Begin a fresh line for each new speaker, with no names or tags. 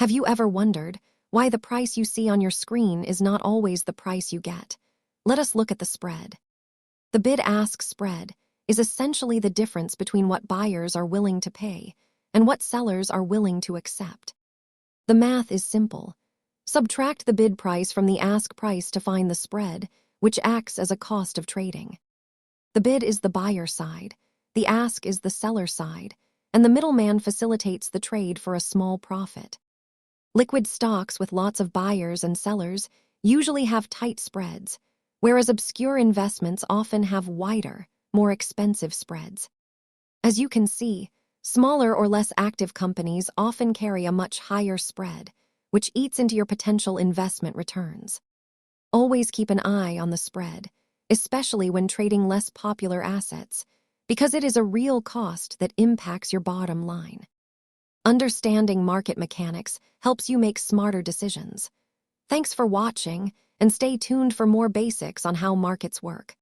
Have you ever wondered why the price you see on your screen is not always the price you get? Let us look at the spread. The bid-ask spread is essentially the difference between what buyers are willing to pay and what sellers are willing to accept. The math is simple. Subtract the bid price from the ask price to find the spread, which acts as a cost of trading. The bid is the buyer side, the ask is the seller side, and the middleman facilitates the trade for a small profit. Liquid stocks with lots of buyers and sellers usually have tight spreads, whereas obscure investments often have wider, more expensive spreads. As you can see, smaller or less active companies often carry a much higher spread, which eats into your potential investment returns. Always keep an eye on the spread, especially when trading less popular assets, because it is a real cost that impacts your bottom line. Understanding market mechanics helps you make smarter decisions. Thanks for watching, and stay tuned for more basics on how markets work.